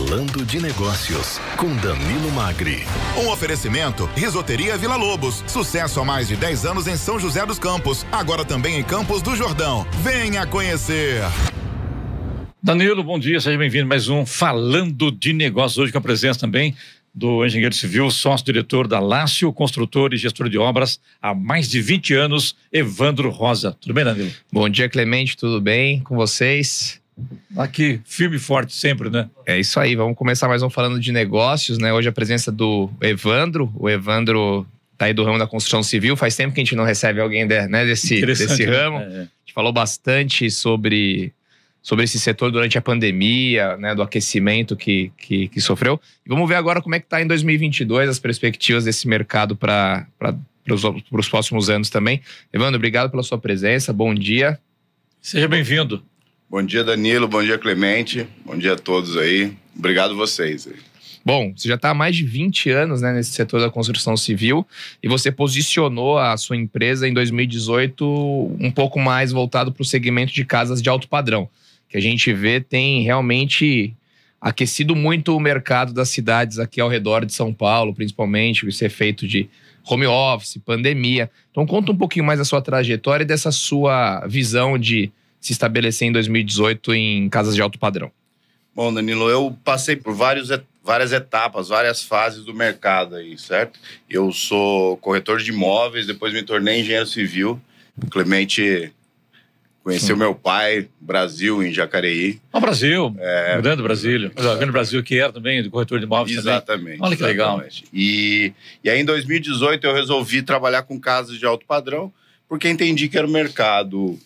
Falando de Negócios, com Danilo Magri. Um oferecimento, Risoteria Vila Lobos. Sucesso há mais de 10 anos em São José dos Campos. Agora também em Campos do Jordão. Venha conhecer. Danilo, bom dia, seja bem-vindo a mais um Falando de Negócios. Hoje com a presença também do engenheiro civil, sócio-diretor da Lácio, construtor e gestor de obras há mais de 20 anos, Evandro Rosa. Tudo bem, Danilo? Bom dia, Clemente, tudo bem com vocês? Aqui, firme e forte sempre, né? É isso aí, vamos começar mais um Falando de Negócios, né? Hoje a presença do Evandro. O Evandro tá aí do ramo da construção civil. Faz tempo que a gente não recebe alguém desse ramo. Né? A gente falou bastante sobre esse setor durante a pandemia, né? Do aquecimento que sofreu. E vamos ver agora como é que tá em 2022 as perspectivas desse mercado para os próximos anos também. Evandro, obrigado pela sua presença. Bom dia. Seja bem-vindo. Bom dia, Danilo. Bom dia, Clemente. Bom dia a todos aí. Obrigado vocês. Bom, você já está há mais de 20 anos, né, nesse setor da construção civil e você posicionou a sua empresa em 2018 um pouco mais voltado para o segmento de casas de alto padrão, que a gente vê tem realmente aquecido muito o mercado das cidades aqui ao redor de São Paulo, principalmente, esse efeito de home office, pandemia. Então conta um pouquinho mais da sua trajetória e dessa sua visão de se estabelecer em 2018 em casas de alto padrão. Bom, Danilo, eu passei por várias etapas, várias fases do mercado aí, certo? Eu sou corretor de imóveis, depois me tornei engenheiro civil. O Clemente conheceu meu pai, Brasil, em Jacareí. Brasil, grande Brasília. Grande Brasil que era também, do corretor de imóveis. Exatamente. Também. Olha que legal. E aí em 2018 eu resolvi trabalhar com casas de alto padrão, porque entendi que era um mercado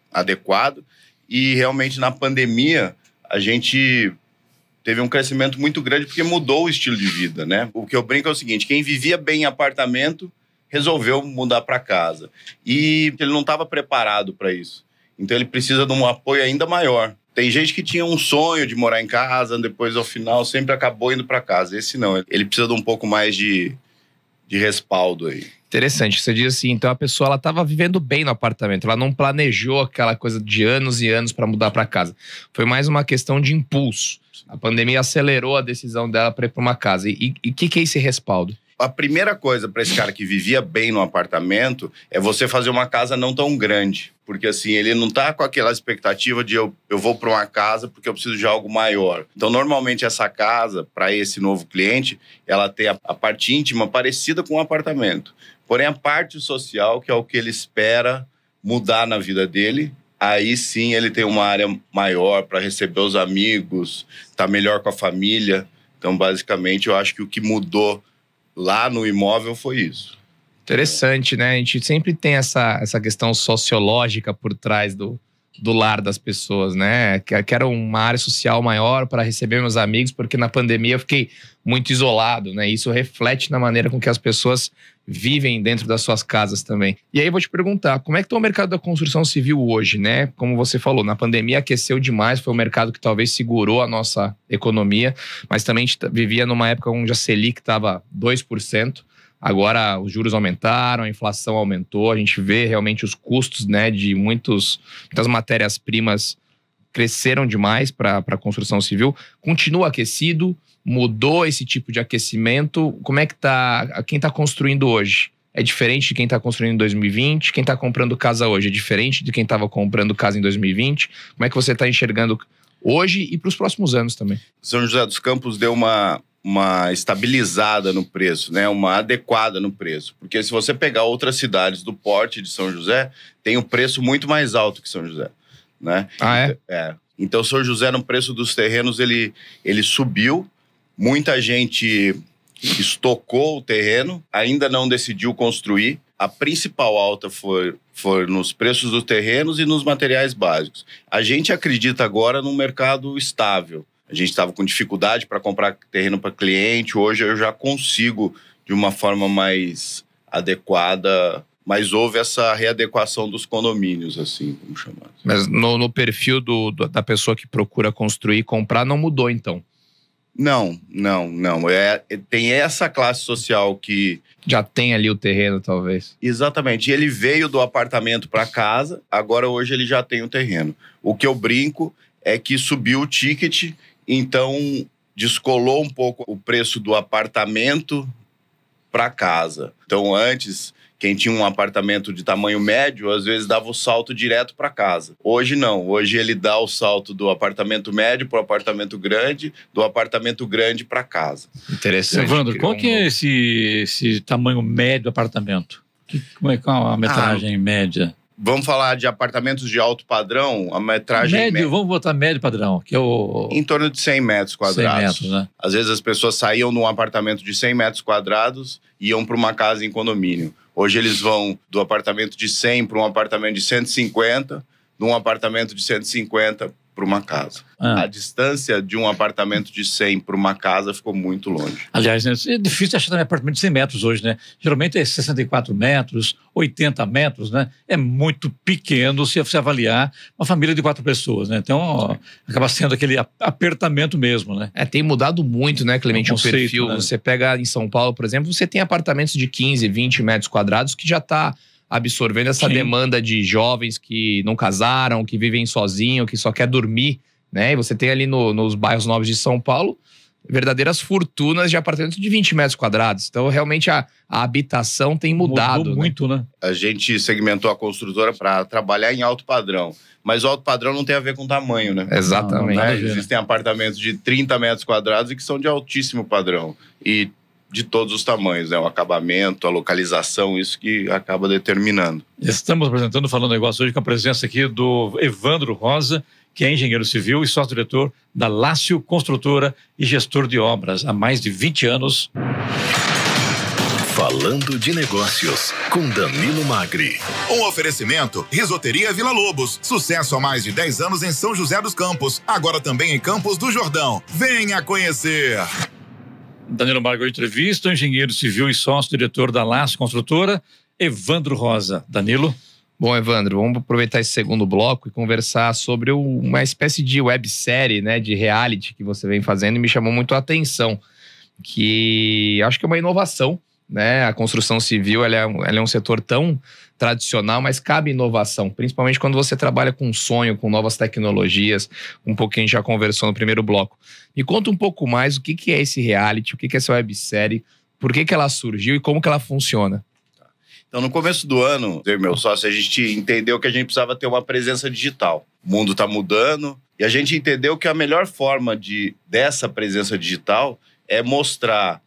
adequado e realmente na pandemia a gente teve um crescimento muito grande porque mudou o estilo de vida, né? O que eu brinco é o seguinte, quem vivia bem em apartamento resolveu mudar para casa e ele não estava preparado para isso, então ele precisa de um apoio ainda maior. Tem gente que tinha um sonho de morar em casa, depois ao final sempre acabou indo para casa. Esse não, ele precisa de um pouco mais de respaldo aí. Interessante, você diz assim, então a pessoa ela estava vivendo bem no apartamento, ela não planejou aquela coisa de anos e anos para mudar para casa. Foi mais uma questão de impulso. A pandemia acelerou a decisão dela para ir para uma casa. E o que é esse respaldo? A primeira coisa para esse cara que vivia bem no apartamento é você fazer uma casa não tão grande. Porque assim, ele não tá com aquela expectativa de eu vou para uma casa porque eu preciso de algo maior. Então, normalmente essa casa, para esse novo cliente, ela tem a parte íntima parecida com um apartamento. Porém, a parte social, que é o que ele espera mudar na vida dele, aí sim ele tem uma área maior para receber os amigos, tá melhor com a família. Então, basicamente, eu acho que o que mudou lá no imóvel foi isso. Interessante, né? A gente sempre tem essa questão sociológica por trás do lar das pessoas, né? Quero uma área social maior para receber meus amigos, porque na pandemia eu fiquei muito isolado, né? Isso reflete na maneira com que as pessoas vivem dentro das suas casas também. E aí eu vou te perguntar, como é que está o mercado da construção civil hoje, né? Como você falou, na pandemia aqueceu demais, foi um mercado que talvez segurou a nossa economia, mas também a gente vivia numa época onde a Selic estava 2%. Agora os juros aumentaram, a inflação aumentou, a gente vê realmente os custos, né, de muitas matérias-primas cresceram demais para a construção civil. Continua aquecido, mudou esse tipo de aquecimento. Como é que tá quem está construindo hoje? É diferente de quem está construindo em 2020? Quem está comprando casa hoje é diferente de quem estava comprando casa em 2020? Como é que você está enxergando hoje e para os próximos anos também? São José dos Campos deu uma estabilizada no preço, né? Uma adequada no preço. Porque se você pegar outras cidades do porte de São José, tem um preço muito mais alto que São José, né? Ah, é? Então, São José, no preço dos terrenos, ele subiu. Muita gente estocou o terreno, ainda não decidiu construir. A principal alta foi nos preços dos terrenos e nos materiais básicos. A gente acredita agora num mercado estável. A gente estava com dificuldade para comprar terreno para cliente. Hoje eu já consigo de uma forma mais adequada, mas houve essa readequação dos condomínios, assim, vamos chamar. Mas no perfil da pessoa que procura construir e comprar não mudou, então? Não. Tem essa classe social que... Já tem ali o terreno, talvez. Exatamente. Ele veio do apartamento para casa, agora hoje ele já tem o terreno. O que eu brinco é que subiu o ticket, então descolou um pouco o preço do apartamento para casa. Então, antes, quem tinha um apartamento de tamanho médio, às vezes dava o salto direto para casa. Hoje não. Hoje ele dá o salto do apartamento médio para o apartamento grande, do apartamento grande para casa. Interessante. Evandro, qual que é esse tamanho médio do apartamento? Como é a metragem média? Vamos falar de apartamentos de alto padrão, a metragem... Médio, vamos botar médio padrão, que é o... Em torno de 100 metros quadrados. 100 metros, né? Às vezes as pessoas saíam de um apartamento de 100 metros quadrados e iam para uma casa em condomínio. Hoje eles vão do apartamento de 100 para um apartamento de 150, de um apartamento de 150 para uma casa. A distância de um apartamento de 100 para uma casa ficou muito longe. Aliás, né, é difícil achar também apartamento de 100 metros hoje, né? Geralmente é 64 metros, 80 metros, né? É muito pequeno se você avaliar uma família de 4 pessoas, né? Então, ó, acaba sendo aquele apertamento mesmo, né? Tem mudado muito, né, Clemente, É um conceito, o perfil. né? Você pega em São Paulo, por exemplo, você tem apartamentos de 15, 20 metros quadrados que já está absorvendo essa Sim. demanda de jovens que não casaram, que vivem sozinho, que só quer dormir, né? E você tem ali nos bairros novos de São Paulo verdadeiras fortunas de apartamentos de 20 metros quadrados. Então, realmente, a habitação tem mudado. Mudou muito, né? A gente segmentou a construtora para trabalhar em alto padrão. Mas o alto padrão não tem a ver com tamanho, né? Exatamente. Nada a Né? ver, né? Existem apartamentos de 30 metros quadrados e que são de altíssimo padrão. E de todos os tamanhos, né? O acabamento, a localização, isso que acaba determinando. Estamos apresentando, falando negócio hoje, com a presença aqui do Evandro Rosa, que é engenheiro civil e sócio-diretor da Lácio Construtora e gestor de obras há mais de 20 anos. Falando de Negócios, com Danilo Magri. Um oferecimento, Risoteria Vila Lobos. Sucesso há mais de 10 anos em São José dos Campos. Agora também em Campos do Jordão. Venha conhecer! Danilo Magri, entrevista, engenheiro civil e sócio-diretor da Lácio Construtora, Evandro Rosa. Danilo? Bom, Evandro, vamos aproveitar esse segundo bloco e conversar sobre uma espécie de websérie, né, de reality que você vem fazendo e me chamou muito a atenção, que acho que é uma inovação, né? A construção civil, ela é um setor tão tradicional, mas cabe inovação, principalmente quando você trabalha com sonho, com novas tecnologias, um pouquinho a gente já conversou no primeiro bloco. Me conta um pouco mais o que é esse reality, o que é essa websérie, por que ela surgiu e como que ela funciona. Então, no começo do ano, eu e meu sócio, a gente entendeu que a gente precisava ter uma presença digital. O mundo está mudando e a gente entendeu que a melhor forma dessa presença digital é mostrar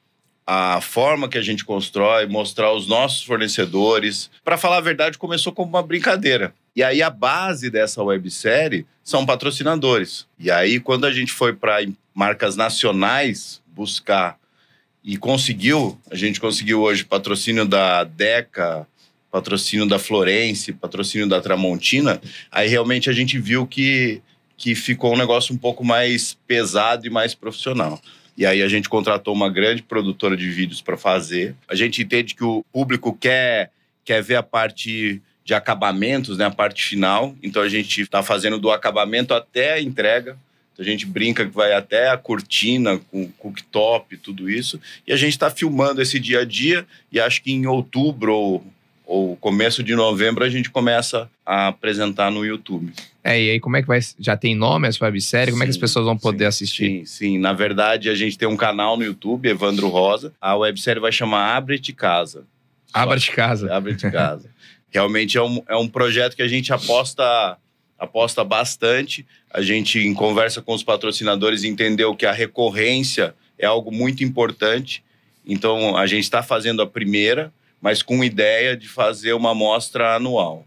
a forma que a gente constrói, mostrar os nossos fornecedores. Para falar a verdade, começou como uma brincadeira. E aí a base dessa websérie são patrocinadores. E aí quando a gente foi para marcas nacionais buscar e a gente conseguiu hoje patrocínio da Deca, patrocínio da Florence, patrocínio da Tramontina, aí realmente a gente viu que ficou um negócio um pouco mais pesado e mais profissional. E aí a gente contratou uma grande produtora de vídeos para fazer. A gente entende que o público quer ver a parte de acabamentos, né, a parte final. Então a gente está fazendo do acabamento até a entrega. A gente brinca que vai até a cortina, com cooktop, tudo isso. E a gente está filmando esse dia a dia e acho que em outubro ou começo de novembro a gente começa a apresentar no YouTube. E aí como é que vai? Já tem nome essa websérie? Como é que as pessoas vão poder assistir? Sim. Na verdade, a gente tem um canal no YouTube, Evandro Rosa. A websérie vai chamar Abre-te Casa. Abra-te Casa. Abre-te Casa. Realmente é um projeto que a gente aposta bastante. A gente, em conversa com os patrocinadores, entendeu que a recorrência é algo muito importante. Então, a gente está fazendo a primeira, mas com ideia de fazer uma amostra anual.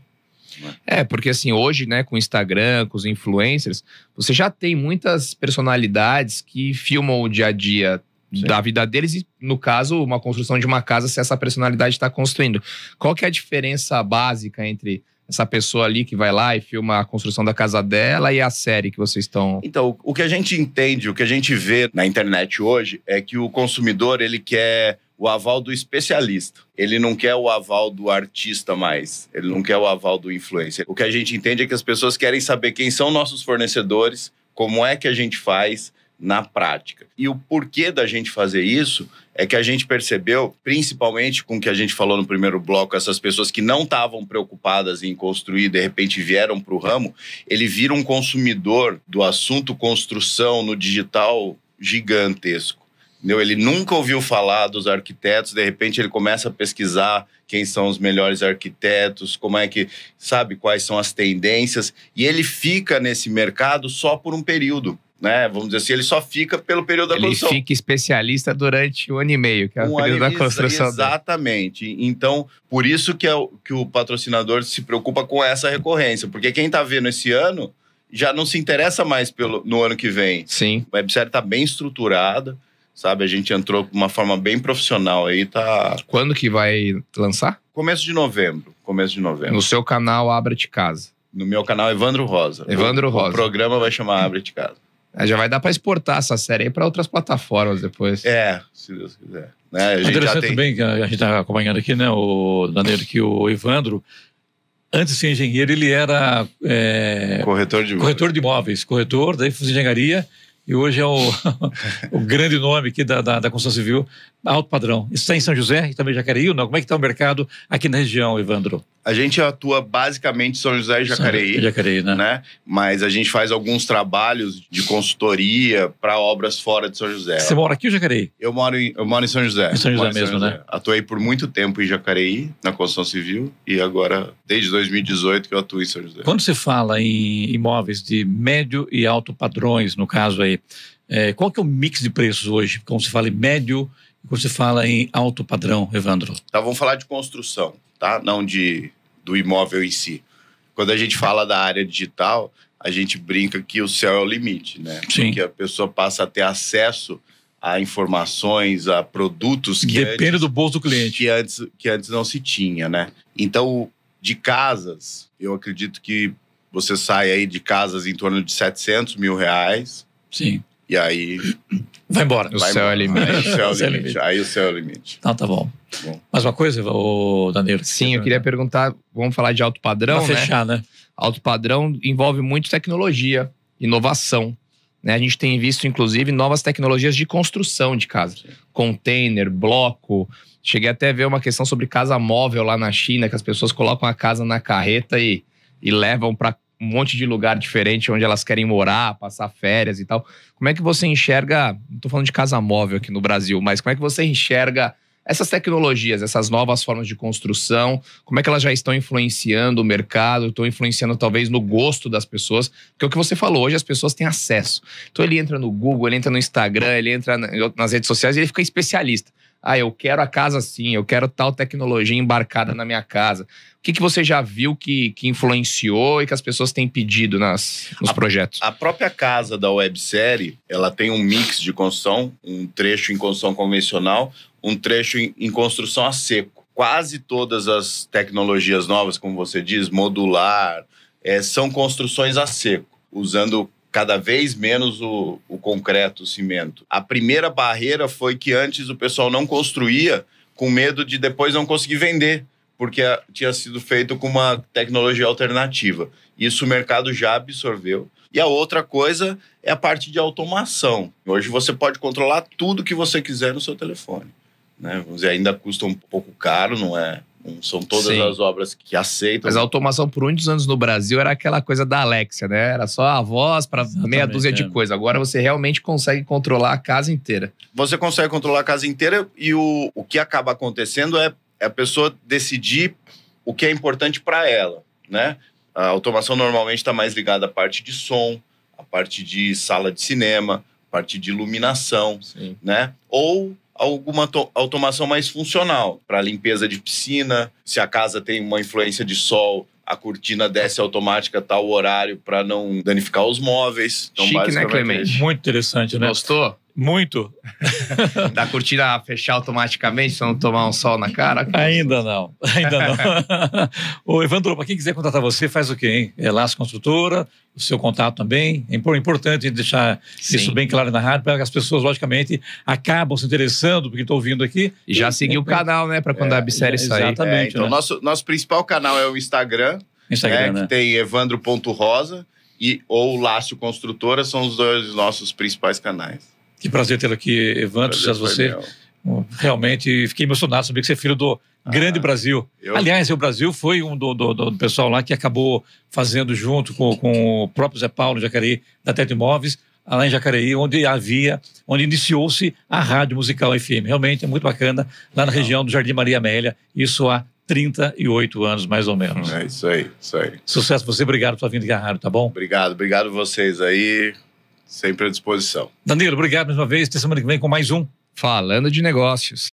Porque assim, hoje, né, com o Instagram, com os influencers, você já tem muitas personalidades que filmam o dia a dia da vida deles e, no caso, uma construção de uma casa, se essa personalidade está construindo. Qual que é a diferença básica entre essa pessoa ali que vai lá e filma a construção da casa dela e a série que vocês estão... Então, o que a gente entende, o que a gente vê na internet hoje é que o consumidor, ele quer o aval do especialista. Ele não quer o aval do artista mais. Ele não quer o aval do influencer. O que a gente entende é que as pessoas querem saber quem são nossos fornecedores, como é que a gente faz na prática. E o porquê da gente fazer isso é que a gente percebeu, principalmente com o que a gente falou no primeiro bloco, essas pessoas que não estavam preocupadas em construir, de repente vieram para o ramo, ele vira um consumidor do assunto construção no digital gigantesco. Entendeu? Ele nunca ouviu falar dos arquitetos, de repente ele começa a pesquisar quem são os melhores arquitetos, como é que, sabe, quais são as tendências, e ele fica nesse mercado só por um período, né? Vamos dizer assim, ele só fica pelo período da construção. Ele fica especialista durante 1 ano e meio, que é o período da construção. Exatamente. Então, por isso que o patrocinador se preocupa com essa recorrência, porque quem está vendo esse ano já não se interessa mais no ano que vem. Sim. A websérie está bem estruturada, sabe? A gente entrou de uma forma bem profissional aí, tá... Quando que vai lançar? Começo de novembro. No seu canal Abra-te Casa. No meu canal Evandro Rosa. Evandro Rosa. O programa vai chamar Abra-te Casa. Já vai dar para exportar essa série aí para outras plataformas depois. Se Deus quiser. Né? A gente interessante também, que a gente está acompanhando aqui, né, o Danilo, que o Evandro, antes de ser engenheiro, ele era corretor de imóveis. Daí fez engenharia, e hoje é o grande nome aqui da construção civil, alto padrão. Isso está em São José e também Jacareí, ou não? Como é que está o mercado aqui na região, Evandro? A gente atua basicamente em São José e Jacareí. Jacareí, né? Mas a gente faz alguns trabalhos de consultoria para obras fora de São José. Você mora aqui ou Jacareí? Eu moro em São José. Em São José mesmo, né? Atuei por muito tempo em Jacareí, na construção civil, e agora, desde 2018, que eu atuo em São José. Quando você fala em imóveis de médio e alto padrões, no caso aí, qual que é o mix de preços hoje? Quando você fala em médio e quando você fala em alto padrão, Evandro? Tá, vamos falar de construção, tá? Não do imóvel em si. Quando a gente fala da área digital, a gente brinca que o céu é o limite, né? Sim. Porque a pessoa passa a ter acesso a informações, a produtos que depende do bolso do cliente. Que antes não se tinha, né? Então, de casas, eu acredito que você sai aí de casas em torno de R$700 mil. Sim. E aí... vai embora. O céu é limite. Aí o céu é o limite. Então, tá bom. Mais uma coisa, Danilo? Sim, eu queria perguntar, vamos falar de alto padrão, pra fechar, né? Alto padrão envolve muito tecnologia, inovação, né? A gente tem visto, inclusive, novas tecnologias de construção de casa. Sim. Container, bloco. Cheguei até a ver uma questão sobre casa móvel lá na China, que as pessoas colocam a casa na carreta e levam para um monte de lugar diferente onde elas querem morar, passar férias e tal. Como é que você enxerga, não estou falando de casa móvel aqui no Brasil, mas como é que você enxerga essas tecnologias, essas novas formas de construção, como é que elas já estão influenciando o mercado, estão influenciando talvez no gosto das pessoas? Porque é o que você falou, hoje as pessoas têm acesso. Então ele entra no Google, ele entra no Instagram, ele entra nas redes sociais e ele fica especialista. Eu quero a casa assim, eu quero tal tecnologia embarcada na minha casa. O que você já viu que influenciou e que as pessoas têm pedido nos projetos? A própria casa da websérie, ela tem um mix de construção, um trecho em construção convencional, um trecho em construção a seco. Quase todas as tecnologias novas, como você diz, modular, são construções a seco, usando cada vez menos o concreto, o cimento. A primeira barreira foi que antes o pessoal não construía com medo de depois não conseguir vender, porque tinha sido feito com uma tecnologia alternativa. Isso o mercado já absorveu. E a outra coisa é a parte de automação. Hoje você pode controlar tudo que você quiser no seu telefone, né? Vamos dizer, ainda custa um pouco caro, não é? Não são todas Sim. as obras que aceitam. Mas a automação por muitos anos no Brasil era aquela coisa da Alexia, né? Era só a voz para meia dúzia de coisas. Agora você realmente consegue controlar a casa inteira. Você consegue controlar a casa inteira e o que acaba acontecendo é a pessoa decidir o que é importante para ela, né? A automação normalmente está mais ligada à parte de som, à parte de sala de cinema, à parte de iluminação, Sim. né? Ou alguma automação mais funcional, para limpeza de piscina. Se a casa tem uma influência de sol, a cortina desce automática a tal horário para não danificar os móveis. Então, chique, né, Clemente? Muito interessante, né? Gostou? Muito. Da cortina fechar automaticamente, se não tomar um sol na cara? Ainda não. Ô, Evandro, para quem quiser contratar você, faz o quê, hein? É Laço Construtora, o seu contato também. É importante deixar isso bem claro na rádio, para que as pessoas, logicamente, acabam se interessando, porque estou ouvindo aqui. E já seguir o canal, né? Para quando a websérie sair. Exatamente. Então, né? nosso principal canal é o Instagram, né? Que tem evandro.rosa ou Lácio Construtora, são os dois nossos principais canais. Que prazer tê-lo aqui, Evandro. Você realmente fiquei emocionado saber que você é filho do grande Brasil. Aliás, o Brasil foi um do pessoal lá que acabou fazendo junto com o próprio Zé Paulo Jacareí, da Teto Imóveis, lá em Jacareí, onde iniciou-se a Rádio Musical FM. Realmente é muito bacana, lá na região do Jardim Maria Amélia, isso há 38 anos, mais ou menos. É isso aí, isso aí. Sucesso pra você, obrigado por sua vinda aqui à rádio, tá bom? Obrigado vocês aí, sempre à disposição. Danilo, obrigado mais uma vez, até semana que vem com mais um Falando de Negócios.